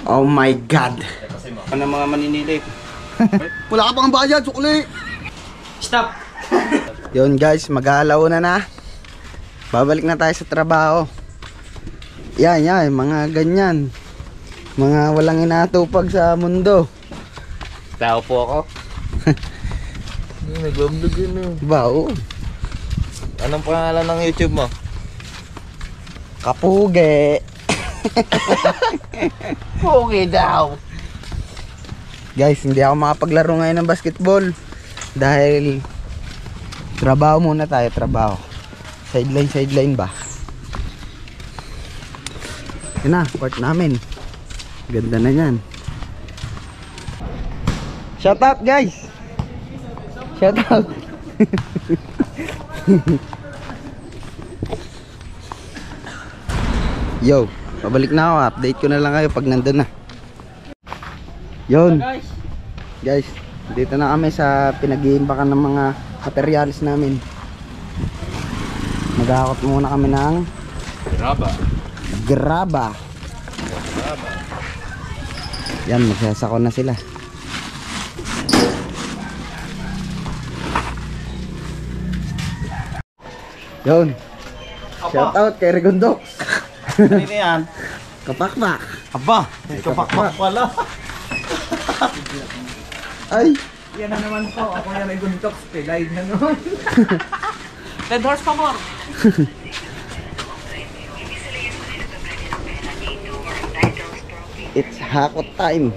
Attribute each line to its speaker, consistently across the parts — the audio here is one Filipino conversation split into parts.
Speaker 1: Oh my God. Ano mga maninilip?
Speaker 2: Wala ka pang bayad, sukli.
Speaker 1: Stop. Yun guys, mag-aalaw na. Babalik na tayo sa trabaho. Yan, mga ganyan. Mga walang inatupag sa mundo.
Speaker 3: Tao po ako. Nag-vlog yun eh.
Speaker 1: Diba, oo.
Speaker 3: Anong pangalan ng YouTube mo?
Speaker 1: Kapuge.
Speaker 3: Pugi daw.
Speaker 1: Guys, hindi ako makapaglaro ngayon ng basketball dahil trabaho muna tayo, trabaho. Sideline ba? Yun na, court namin. Ganda na yan. Shout out guys. Shout out. Yo, pabalik na ako. Update ko na lang kayo pag nandun na. Yun. Guys, dito na kami sa pinag-iimbakan ng mga materials namin. Mag-aakot muna kami ng graba. Yan, magsasako na sila. Yun. Shout out kay Regondox.
Speaker 3: Ano yan?
Speaker 1: Kapakpak.
Speaker 3: Aba, kapakpak pala.
Speaker 1: Ay,
Speaker 4: Yan na naman po, ako yan ay guntok, live na naman. Red horse pa more.
Speaker 1: it's hakot time.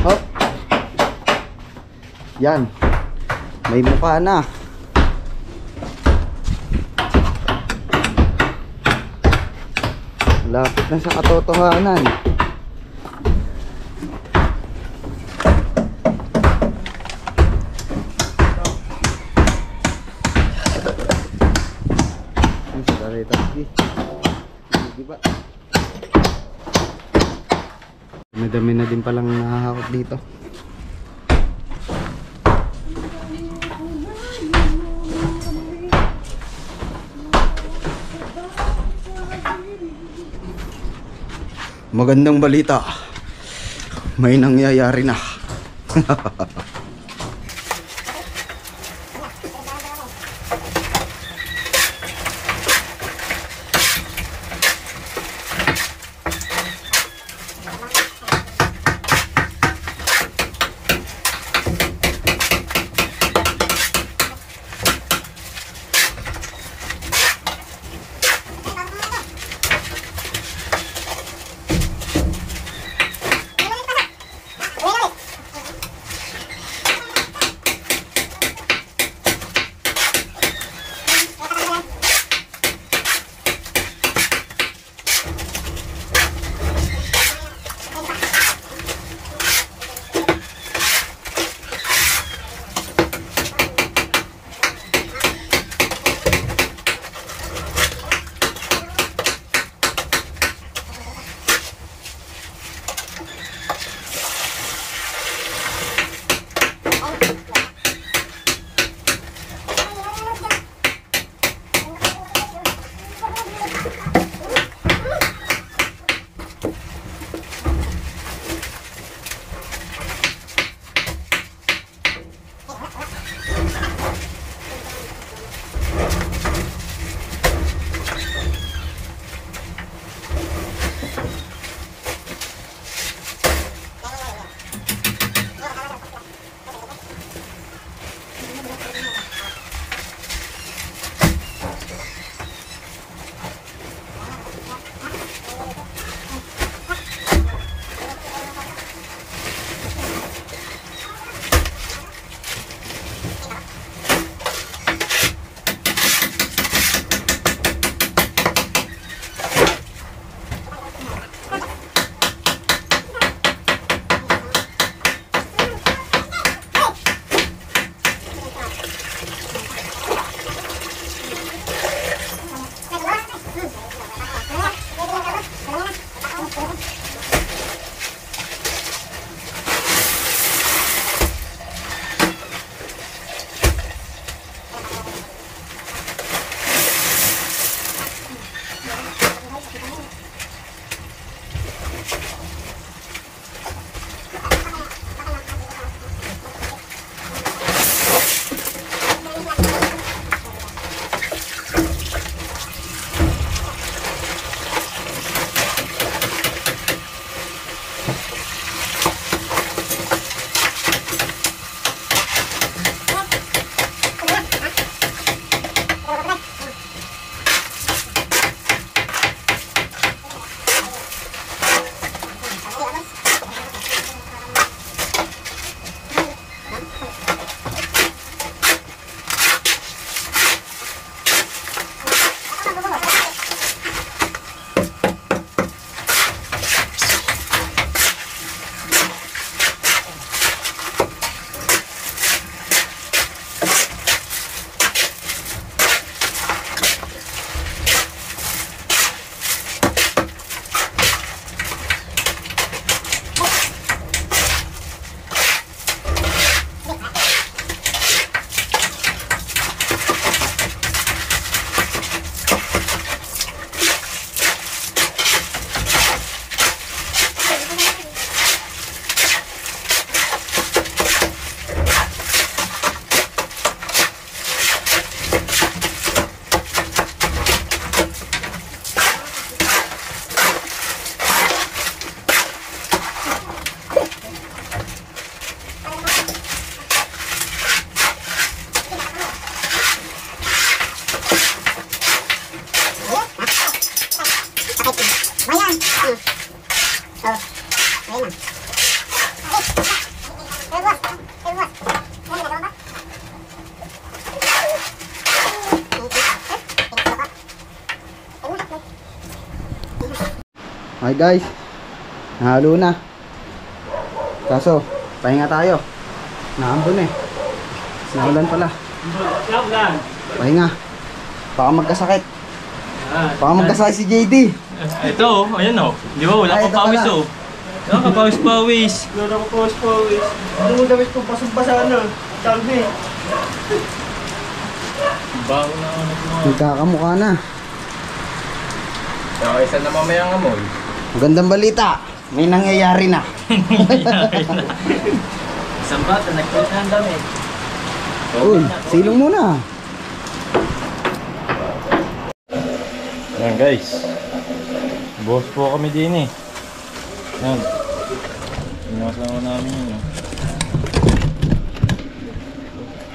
Speaker 1: Hop. Yan. May mukha na. Lapit na sa katotohanan. Madami na din palang nakahakot dito. Magandang balita. May nangyayari na. Okay guys, nahalo na. Kaso, pahinga tayo. Naambon eh. Naulan pala. Pahinga. Baka magkasakit. Baka magkasakit si JD.
Speaker 5: Ito, ayan o. Di ba, wala
Speaker 1: Ay,
Speaker 5: kang
Speaker 1: ito
Speaker 5: pawis
Speaker 1: pala.
Speaker 5: o. Wala kang pawis-pawis.
Speaker 3: Wala ko pawis. Ano damit ko? Basang-basa na. Talbi.
Speaker 5: Bago na ako nagmamahal.
Speaker 1: Nagkakamukha na.
Speaker 5: Okay, saan na mamayang amoy?
Speaker 1: Magandang balita. May nangyayari na.
Speaker 5: Isang bata, nagpalit na ang damit.
Speaker 1: Uy, silong muna.
Speaker 5: Ayan guys. Boss po kami din eh. Ayan. Inasama namin yun. Oh.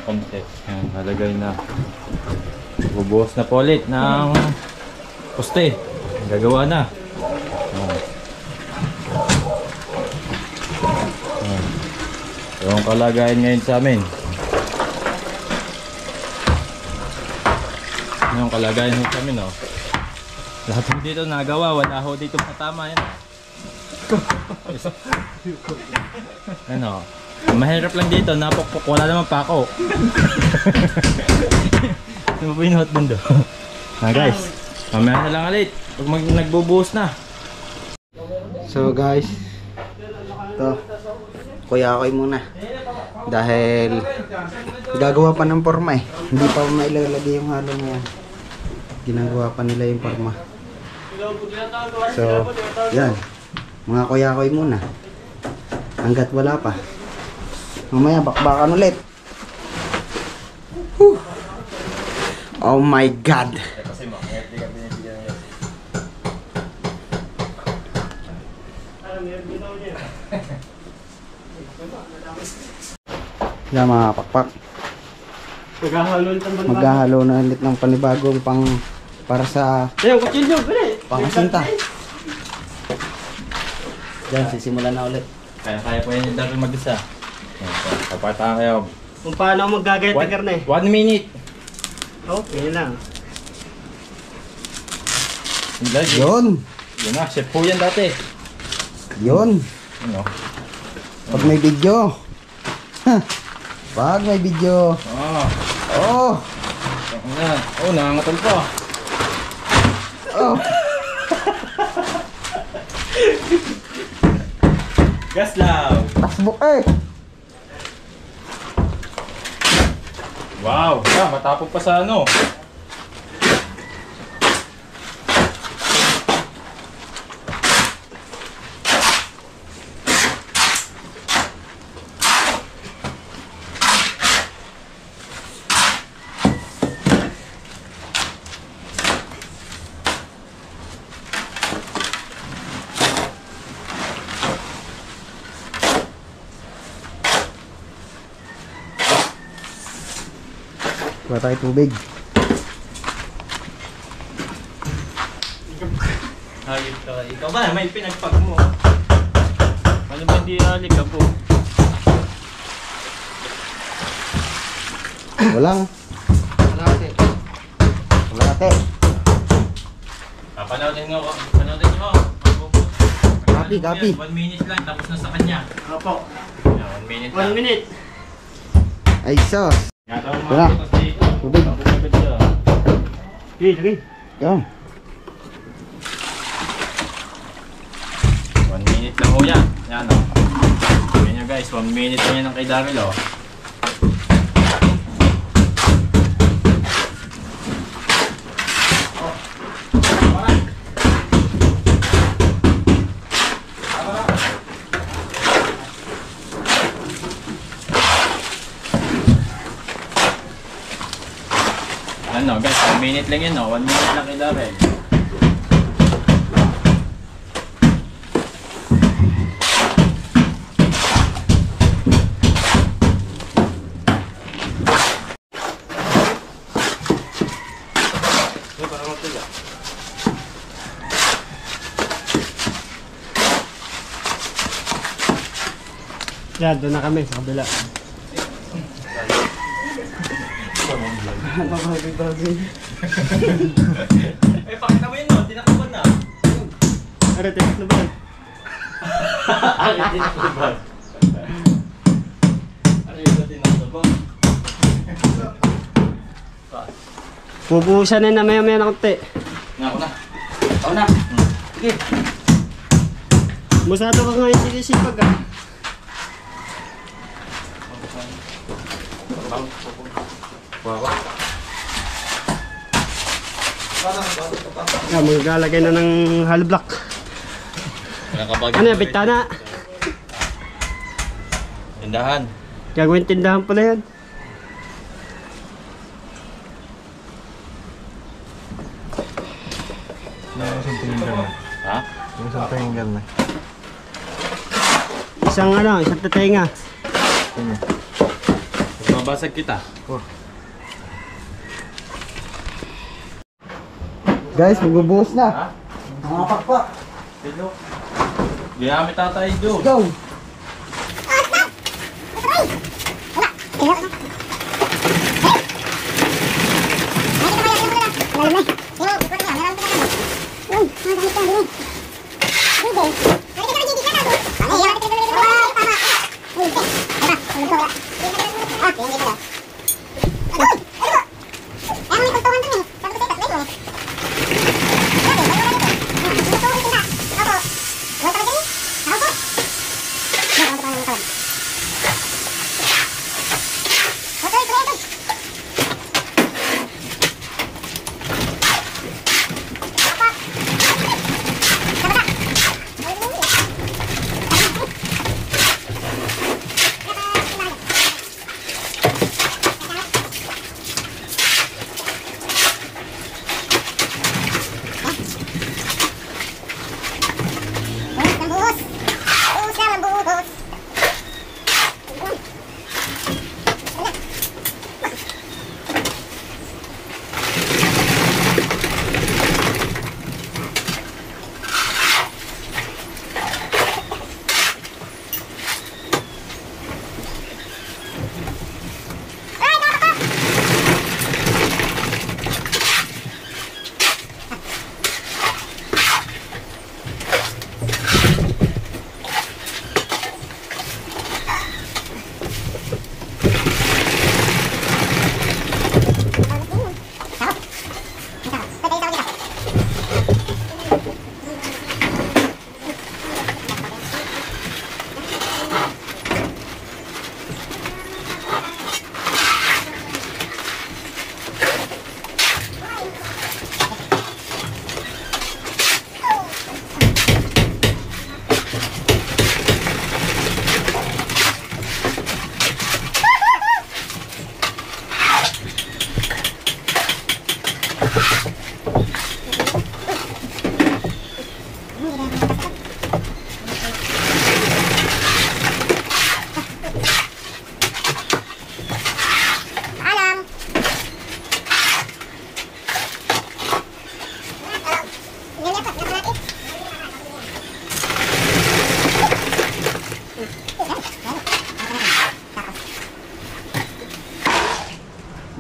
Speaker 5: Concept. Ayan, halagay na. Bubuhos na po ulit ng poste. Gagawa na. Ayan. Ayan. Yung kalagayan ngayon sa amin. Yung kalagayan ho sa amin oh. Lahat ho dito nagawa, wala ho dito patama yan. Ano? Mahirap lang dito, napokpok, wala naman pa ako. Ano ba yung hot mundo? Guys, mamaya na lang ulit. Pag nagbubuhos na.
Speaker 1: So guys, ito, kuya-kuy muna. Dahil gagawa pa ng forma eh. Hindi pa mailalagay yung halo na yan. Ginagawa pa nila yung forma. So, yan. Mga kuya-kuy muna. Hanggat wala pa. Mamaya bakbakan ulit. Whew. Oh my God. Yan mga pakpak. Maghahalo na ulit ng panibagong pang para sa pangasinta. Yan, sisimulan na ulit.
Speaker 5: Kaya po yan yung dati mag-isa. Kapata kayo.
Speaker 3: Kung paano magagayat ng karne?
Speaker 5: 1 minute.
Speaker 3: Okay lang.
Speaker 1: Yun.
Speaker 5: Yun na, chef po yan dati.
Speaker 1: Yun.
Speaker 5: Ano?
Speaker 1: Pag may video. Pag may video. Oh.
Speaker 5: Nangangatal pa.
Speaker 1: Oh.
Speaker 5: Gas lang.
Speaker 1: Tasbok eh.
Speaker 5: Wow, matapog pa sa ano.
Speaker 1: Kuha tayo tubig.
Speaker 5: Hayop ka. Ikaw ba? May pinagpag mo. Ano ba hindi alik ka po?
Speaker 1: Walang. Kalahati.
Speaker 5: Panoorin nyo ako. Panoorin nyo ako.
Speaker 1: Copy, copy.
Speaker 5: 1 minute lang, tapos na sa kanya.
Speaker 3: Opo.
Speaker 5: 1 minute lang.
Speaker 3: 1 minute.
Speaker 1: Ay sos.
Speaker 5: Yata ang
Speaker 1: Tara.
Speaker 5: mga putos dito.
Speaker 1: Tubig.
Speaker 5: Mapupagod siya.
Speaker 3: Sige.
Speaker 1: Yan.
Speaker 5: 1 minute lang ho yan. Yan o. Sabi nyo guys, 1 minute lang yan ang kay Daryl o. Ano guys, 1 minute lang yan o. 1 minute lang kay Daryl.
Speaker 3: Yan, doon na kami sa kabila.
Speaker 5: Eh, pakita mo yun no, tinakpan na.
Speaker 3: Are, tinik na ba yan?
Speaker 5: Tinakpan. Ano yun ba tinakpan?
Speaker 3: Bubuhusan na maya-maya na konti.
Speaker 5: Nga ako na.
Speaker 1: Ako na. Sige.
Speaker 3: Masyado ka ngayon sinisipag ah. Yan, maglalagay na ng hollow block. Ano yan, bitana?
Speaker 5: Tindahan.
Speaker 3: Gagawin tindahan pala yan.
Speaker 5: Ha?
Speaker 3: Isang tetenga.
Speaker 5: Mabasag kita.
Speaker 1: Guys, magbubuhos na. Mga pakpak.
Speaker 5: Hello. Ginamit tatay do.
Speaker 1: Go!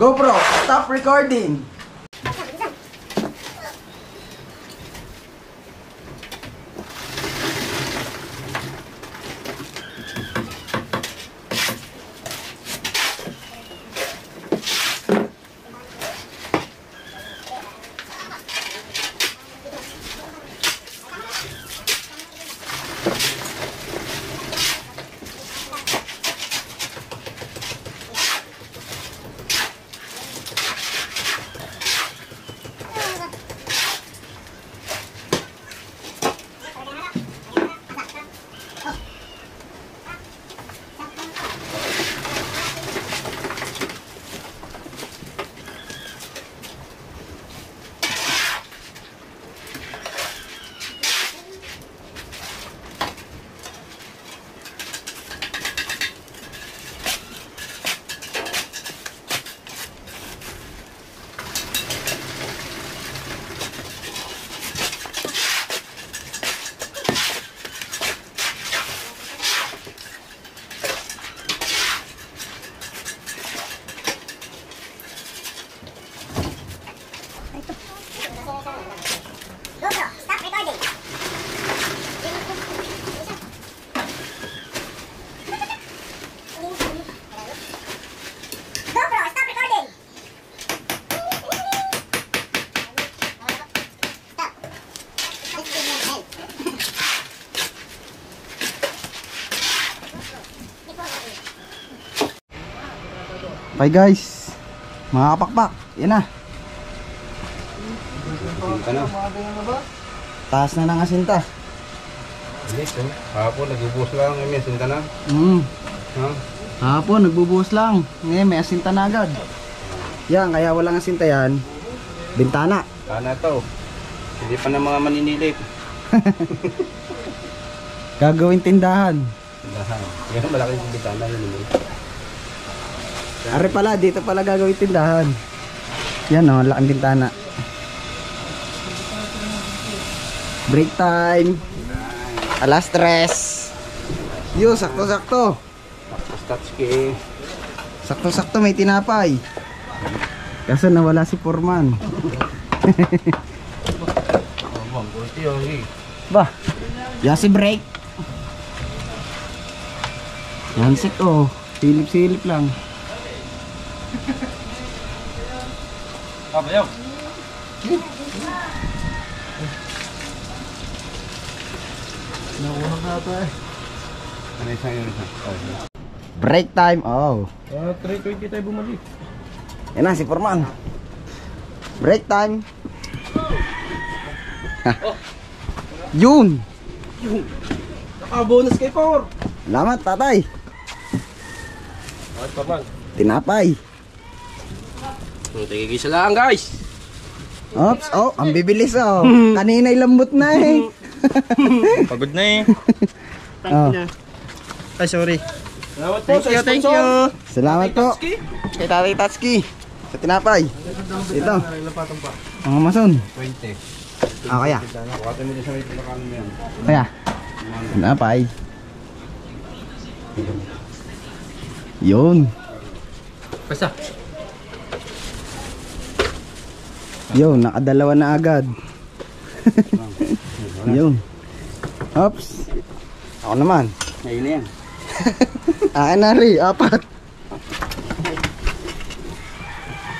Speaker 1: GoPro, stop recording. Tinapay guys. Mga kapakpak. Yan na. Taas na ng asinta.
Speaker 2: Hapon, nag-ubos lang. May asinta na. Ha?
Speaker 1: Hapon, nagbubuhos lang. Ngayon, may asinta na agad. Yan, kaya walang asinta yan. Bintana.
Speaker 2: Sana to. Hindi pa ng mga maninilip.
Speaker 1: Gagawin tindahan.
Speaker 2: Yan, malaki yung bitana yun.
Speaker 1: Are pala, dito pala gagawin tindahan. Yan o, laking bintana. Break time. Alas 3. Yo, sakto-sakto.
Speaker 2: Statski.
Speaker 1: Sakto-sakto may tinapay. Kaso nawala si Foreman. Bah, yan si break. Yan si ko. Silip-silip lang.
Speaker 5: Bayaw.
Speaker 3: Nakuha na ito eh.
Speaker 2: Ano isang yun?
Speaker 1: Break time. Oh.
Speaker 5: 3:20 tayo bumalik.
Speaker 1: Yan na si Foreman. Break time. Yun.
Speaker 3: Naka-bonus kay Power.
Speaker 1: Salamat tatay.
Speaker 3: Bakit pa man?
Speaker 1: Tinapay.
Speaker 3: Tigigisa lang guys.
Speaker 1: Oops, oh, ang bibilis oh. Kanina'y lambot na eh.
Speaker 5: Pagod na eh.
Speaker 1: Oh.
Speaker 3: Ay, sorry.
Speaker 4: Thank you.
Speaker 1: Salamat po. Kay Tatay Tatsuki. Sa tinapay. Ito. Mga mason.
Speaker 2: 20.
Speaker 1: Ah, kaya.
Speaker 2: Bukatin mo din sa may pinakanan mo yan.
Speaker 1: Kaya. Tinapay. Yun.
Speaker 3: Basta.
Speaker 1: Yun, nakadalawa na agad. Yun. Oops. Ako naman.
Speaker 2: Ngayon na yan.
Speaker 1: Akin na rin, 4.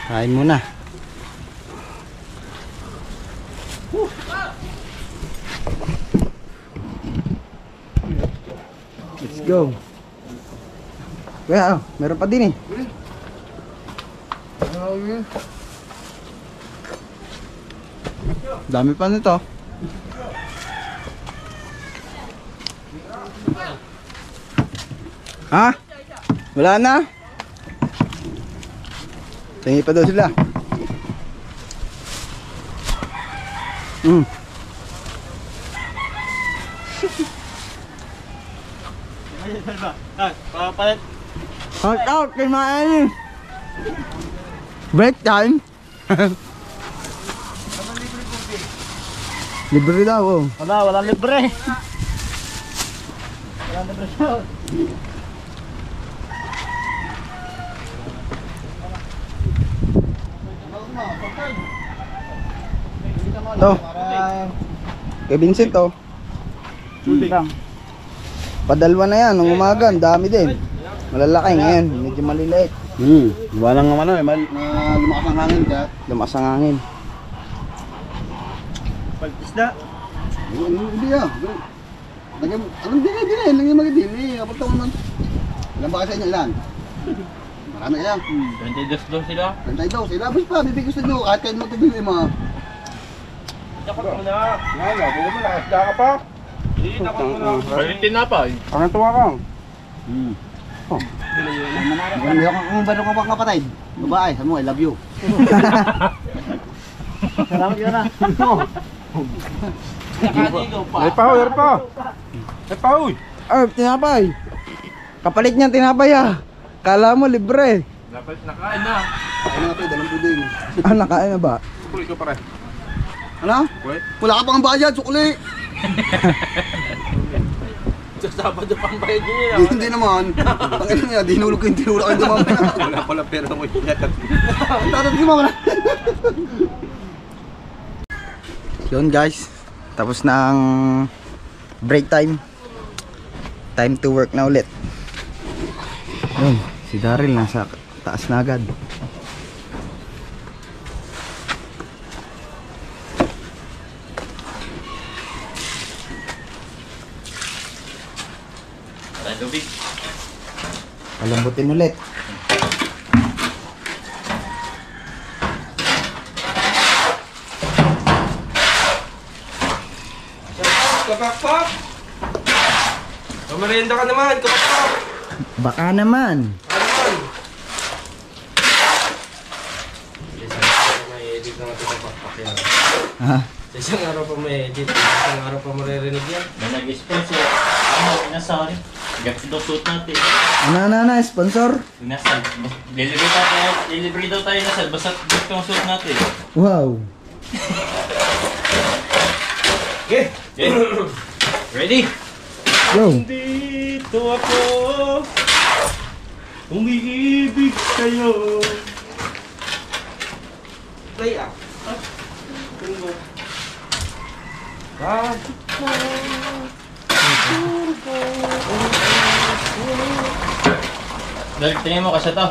Speaker 1: Kain muna. Let's go. Kuya, meron pa din eh. Dami pa nito. Ha? Wala na? Tingi pa daw sila.
Speaker 3: Papalit.
Speaker 1: Hot out kay Maani. Break time. Libre daw oh.
Speaker 3: Wala libre.
Speaker 1: To. Kay Vincent to. Padalwa na yan, ng umaga, ang dami din. Malalaki ngayon, medyo maliliit.
Speaker 2: Walang naman ano eh. Lumakas ang hangin ka.
Speaker 1: Lumas ang hangin.
Speaker 3: Pag-isda.
Speaker 2: Hindi ah. Anong dili? Lagyan mag-dili. Kapag ito naman. Ilan ba kasi inyo? Ilan? Marami yan.
Speaker 5: 22 daw sila.
Speaker 2: Pantay daw. Sila bus pa. Bibig gusto nyo. Kahit kayo magtagili mo.
Speaker 3: Dapat mo na.
Speaker 2: Nga. Buko mo. Nakasda ka pa.
Speaker 3: Hindi, dapat mo na.
Speaker 5: Palitin na pa eh.
Speaker 2: Ang tuwa ka. Mayroon ka pang kapatid. Babae. Sabi mo, I love you.
Speaker 3: Salamat yun na. Nakadigaw pa.
Speaker 5: Ay pa uy.
Speaker 1: Tinapay. Kapalit niyan tinapay ah. Kala mo libre.
Speaker 5: Dapat nakain na.
Speaker 2: Ano nga ito? Dalang puding.
Speaker 1: Ah, nakain na ba?
Speaker 5: Sukuli ko pare.
Speaker 2: Ano? Wala ka pang bayad. Sukuli.
Speaker 3: Sa Sabado pang bayad niya.
Speaker 2: Hindi naman. Ang ina niya. Dinulog ko yung tinulak ko yung mamaya.
Speaker 5: Wala pala pera ko yung
Speaker 2: Tatad ko mamaya.
Speaker 1: Yun guys. Tapos na ang break time. Time to work na ulit. Yun. Si Daryl nasa taas na agad.
Speaker 5: Tubig.
Speaker 1: Palambutin ulit.
Speaker 3: kapakpak! Pamarienda ka naman, kapakpak!
Speaker 1: Baka naman.
Speaker 3: Ano naman? Isang araw pa may edit na natin kapakpak yan.
Speaker 1: Ha?
Speaker 3: Isang araw pa may edit, isang araw pa maririnig yan.
Speaker 5: May nag-sponsor. Pinasari. Gapsi daw suit natin.
Speaker 1: Ano, sponsor?
Speaker 5: Pinasal. Delivery daw tayo nasal. Basta gusto yung suit natin.
Speaker 1: Wow.
Speaker 3: Okay!
Speaker 5: Ready?
Speaker 1: Go.
Speaker 5: Dito ako. Umiibig sa'yo.
Speaker 3: Play up. Bakit ko?
Speaker 5: Dahil tingin mo kasi to.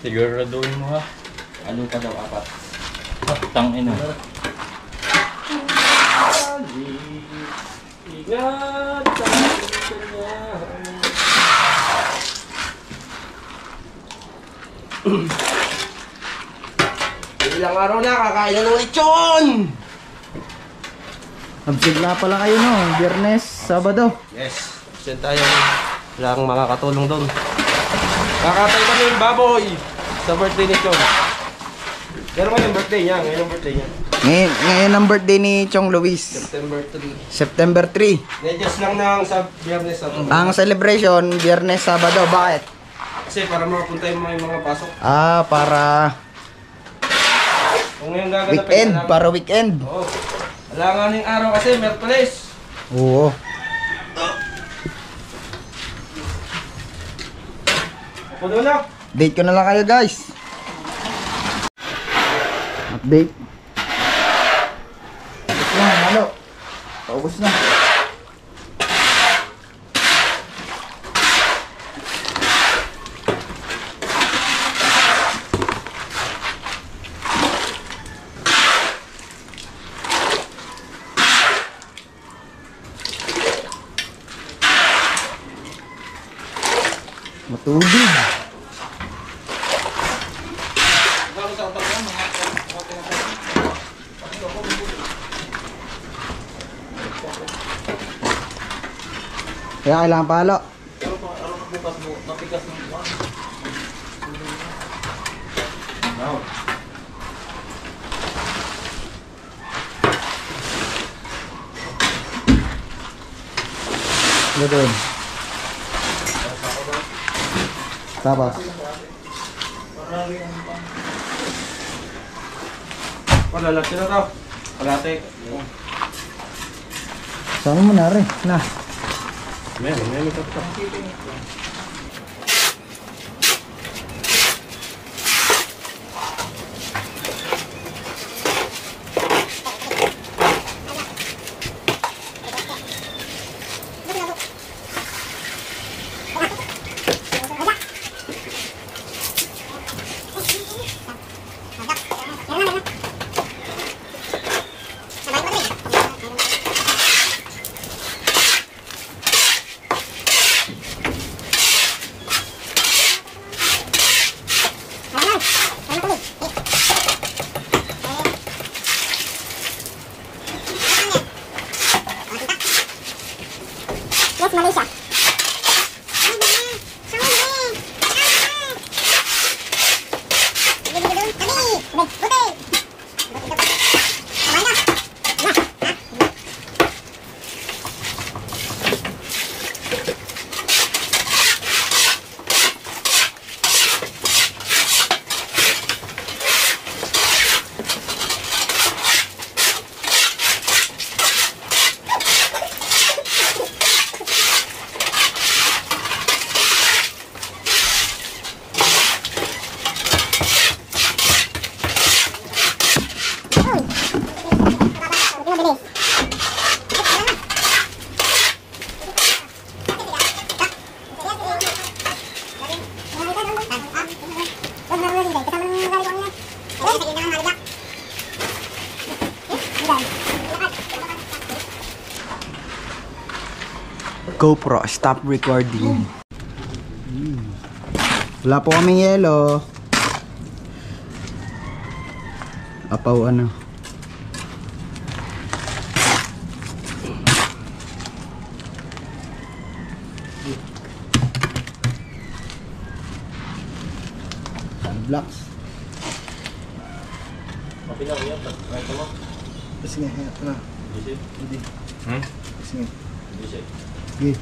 Speaker 5: Siguraduhin mo ha.
Speaker 3: Ano pa daw apat?
Speaker 5: Tangina.
Speaker 3: Ingat sa kanya. Ilang araw na, kakain na ng lechon!
Speaker 1: Absigla pala kayo no, Biyernes, Sabado.
Speaker 3: Yes, send tayo. Walang makakatulong doon. Kakatay kami yung baboy sa birthday ni Chong. Pero ngayon birthday niya, ngayon ang birthday niya.
Speaker 1: Ngayon ang birthday ni Chong Luis.
Speaker 3: September 3.
Speaker 1: September 3.
Speaker 3: Nedyas lang ng sa biyernes sa
Speaker 1: Ang celebration, Biyernes, Sabado. Bakit?
Speaker 3: Kasi para makapunta yung mga pasok.
Speaker 1: Ah, para
Speaker 3: Kung ngayon gaganapin
Speaker 1: weekend,
Speaker 3: na lang.
Speaker 1: para weekend.
Speaker 3: Oo. Alanganing araw kasi, Merkules.
Speaker 1: Oo.
Speaker 3: Puno na.
Speaker 1: Date ko na lang kayo guys. Update. Tapos na, halo. Paubos na. Matubig. Kaya kailangan palo. Doon. Tapos.
Speaker 3: Palalaki na to. Palate.
Speaker 1: Sama mo na rin. Na.
Speaker 3: Meron ito.
Speaker 6: Yes, Malaysia.
Speaker 1: GoPro, stop recording. Wala po kaming yelo. Apaw ano.
Speaker 2: blocks.
Speaker 3: Kapilang yan, right mo.
Speaker 2: Sige, ito na.
Speaker 3: Visit.
Speaker 2: Hindi.
Speaker 5: Hmm?
Speaker 2: Sige.
Speaker 3: Visit.
Speaker 2: Sige.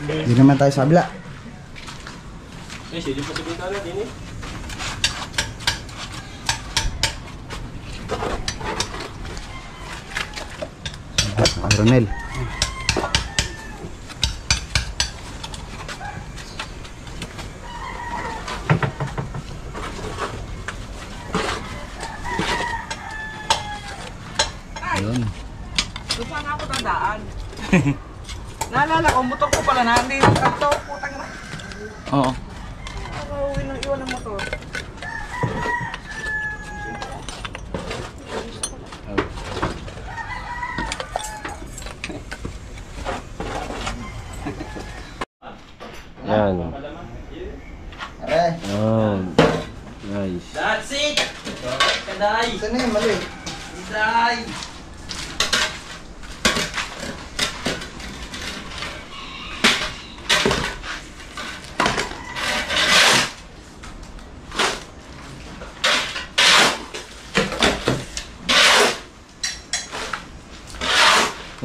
Speaker 2: Hindi naman tayo sa abla.
Speaker 3: Eh, sige pa sabihin ka na din eh.
Speaker 2: Ronel. Yun.
Speaker 4: Doon saan ako dadaan? Naalala ko, motor ko pala na, hindi yung kanto, putang na.
Speaker 5: Oo.
Speaker 4: Ako, uwi nang iwan ng motor.
Speaker 3: Yan.
Speaker 2: Are,
Speaker 3: Yan. Nice.
Speaker 4: That's it! Kaday!
Speaker 2: saan na yung mali?
Speaker 4: Kaday!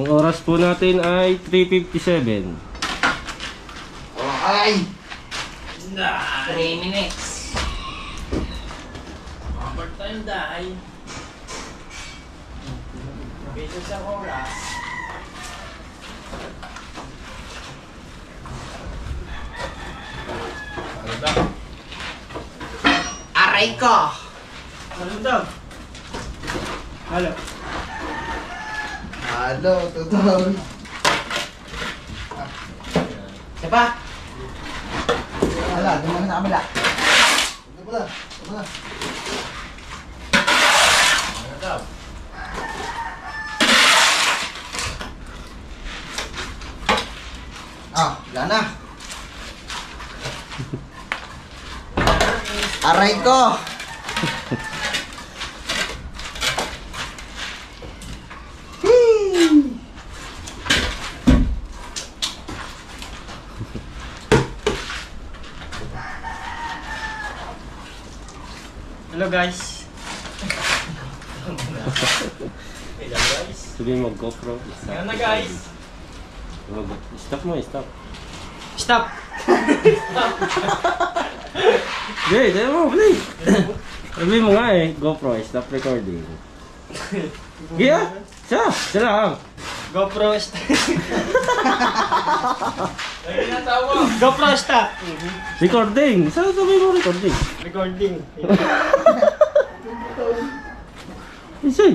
Speaker 3: Ang oras po natin ay 3:57.
Speaker 2: Ay!
Speaker 4: 3 minutes. Overtime dahil. Beso sa oras. Aray ko! Ano daw? Halo.
Speaker 2: Halo, tutol.
Speaker 4: Siapa?
Speaker 2: Hala, dumang sa kabila. Ito pala, ito pala.
Speaker 4: Ano daw?
Speaker 2: Ah, wala na. Aray ko!
Speaker 4: Hello guys.
Speaker 3: Sabihin mo GoPro.
Speaker 4: Ayan na guys.
Speaker 3: Stop mo, stop.
Speaker 4: Stop!
Speaker 3: Hey, dahil mo, play. Sabihin mo nga eh, GoPro, stop recording. Yeah, siya lang.
Speaker 4: GoPro stop. GoPro stop.
Speaker 3: Recording, saan sabihin mo recording?
Speaker 4: Recording.
Speaker 3: Say.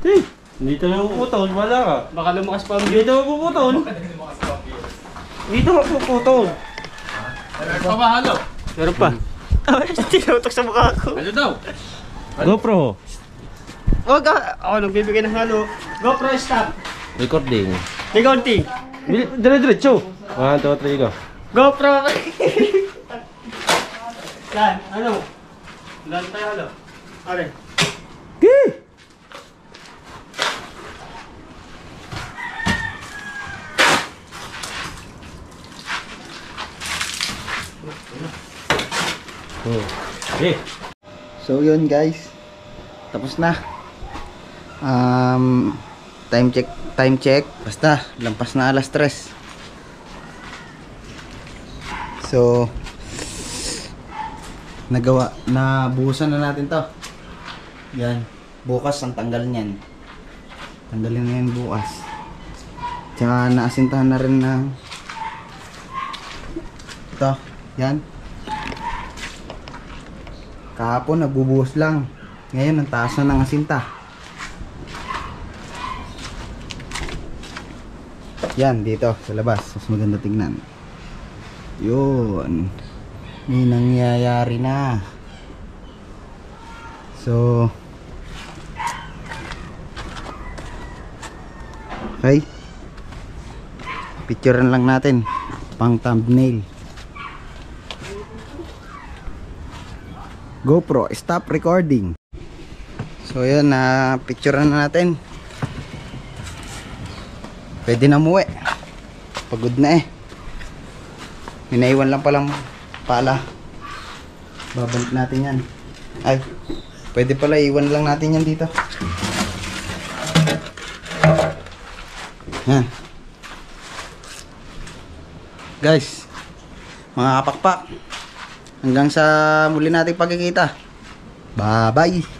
Speaker 3: Hey, hindi tayo puputol, wala ka.
Speaker 4: Baka lumakas pa ang
Speaker 3: Hindi tayo puputol. Hindi tayo puputol.
Speaker 4: Pamahalo. Meron pa. Tinutok sa mukha ko. Ano daw?
Speaker 3: GoPro,
Speaker 4: Huwag ka. Ako nagbibigay ng halo. GoPro stop.
Speaker 3: recording.
Speaker 4: Recording.
Speaker 3: Dire-diretso. 1, 2, 3, go.
Speaker 4: GoPro. Yan. Ano? Lan tayo halo. Are.
Speaker 3: Okay. Okay.
Speaker 2: So yun guys, tapos na. Time check, basta lampas na alas 3. So nabuhusan na natin to. Yan, bukas ang tanggal niyan. Tanggalin na yan bukas. Tsaka naasintahan na rin na ito, yan. Kahapon nagbubuhos lang. Ngayon ang taas na ng asinta. Yan dito sa labas. Mas maganda tingnan. Yun. May nangyayari na. So okay. Picturean lang natin pang thumbnail. GoPro, stop recording. So yun, picturean na natin. Pwede na umuwi. Pagod na eh.
Speaker 1: May naiwan lang palang pala. Babalik natin yan. Ay, pwede pala iwan lang natin yan dito. Yan. Guys, mga kapakpak, hanggang sa muli nating pagkikita. Bye-bye.